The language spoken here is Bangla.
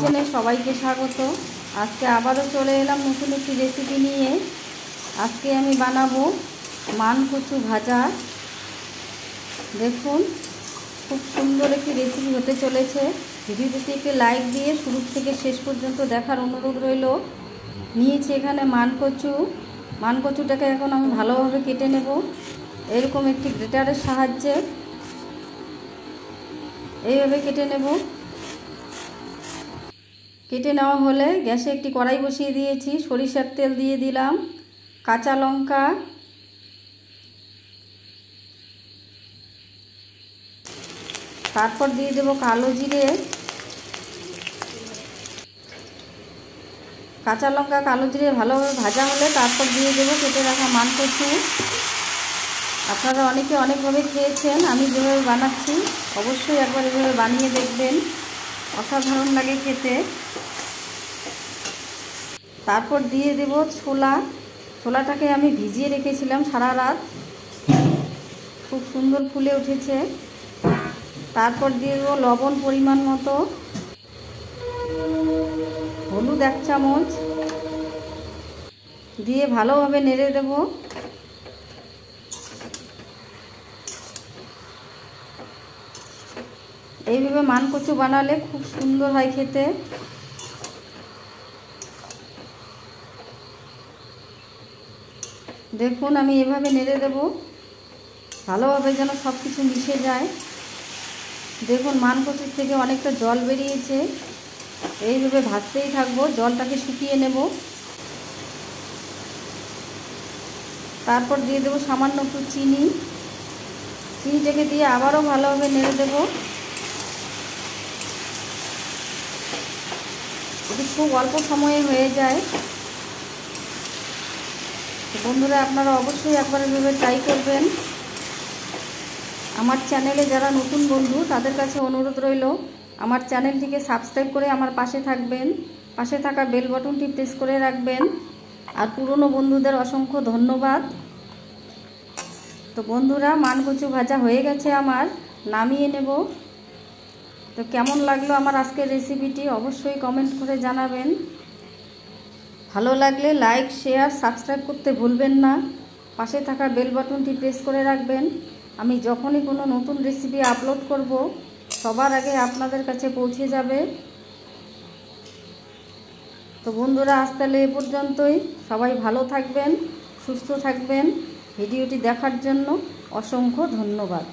কিচেনে সবাইকে স্বাগত। আজকে আবারও চলে এলাম নতুন একটি রেসিপি নিয়ে। আজকে আমি বানাবো মান কচু ভাজা। দেখুন, খুব সুন্দর একটি রেসিপি হতে চলেছে। ভিডিওটিতে একটি লাইক দিয়ে শুরু থেকে শেষ পর্যন্ত দেখার অনুরোধ রইল। নিয়েছি এখানে মান কচুটাকে এখন আমি ভালোভাবে কেটে নেব এরকম একটি গ্রেটারের সাহায্যে। এইভাবে কেটে নেব। কেটে নেওয়া হলে গ্যাসে একটি কড়াই বসিয়ে দিয়েছি, সরিষার তেল দিয়ে দিলাম, কাঁচা লঙ্কা, তারপর দিয়ে দেব কালো জিরে। কাঁচা লঙ্কা কালো জিরে ভালোভাবে ভাজা হলে তারপর দিয়ে দেব কেটে রাখা মান কচু। আপনারা অনেকে অনেকভাবে খেয়েছেন, আমি যেভাবে বানাচ্ছি অবশ্যই একবার এভাবে বানিয়ে দেখবেন, অসাধারণ লাগে খেতে। তারপর দিয়ে দেব ছোলাটাকে আমি ভিজিয়ে রেখেছিলাম সারা রাত, খুব সুন্দর ফুলে উঠেছে। তারপর দিয়ে দেবো লবণ পরিমাণ মতো, হলুদ 1 চামচ দিয়ে ভালোভাবে নেড়ে দেব। এইভাবে মান কচু বানালে খুব সুন্দর হয় খেতে। দেখুন, আমি এভাবে নেড়ে দেব ভালোভাবে যেন সব কিছু মিশে যায়। দেখুন, মান কচুর থেকে অনেকটা জল বেরিয়েছে। এইভাবে ভাজতেই থাকবো, জলটাকে শুকিয়ে নেব। তারপর দিয়ে দেবো সামান্য একটু চিনিটাকে দিয়ে আবারও ভালোভাবে নেড়ে দেব। এটি খুব অল্প সময়ে হয়ে যায়। বন্ধুরা, আপনারা অবশ্যই একবার এভাবে ট্রাই করবেন। আমার চ্যানেলে যারা নতুন বন্ধু তাদের কাছে অনুরোধ রইল, আমার চ্যানেলটিকে সাবস্ক্রাইব করে আমার পাশে থাকবেন, পাশে থাকা বেল বাটনটি প্রেস করে রাখবেন। আর পুরনো বন্ধুদের অসংখ্য ধন্যবাদ। তো বন্ধুরা, মান কচু ভাজা হয়ে গেছে আমার, নামিয়ে নেব। তো কেমন লাগলো আমার আজকের রেসিপিটি অবশ্যই কমেন্ট করে জানাবেন। ভালো লাগলে লাইক, শেয়ার, সাবস্ক্রাইব করতে ভুলবেন না। পাশে থাকা বেল বাটনটি প্রেস করে রাখবেন। আমি যখনই কোনো নতুন রেসিপি আপলোড করব সবার আগে আপনাদের কাছে পৌঁছে যাবে। তো বন্ধুরা, আজ তাহলে এ পর্যন্তই। সবাই ভালো থাকবেন, সুস্থ থাকবেন। ভিডিওটি দেখার জন্য অসংখ্য ধন্যবাদ।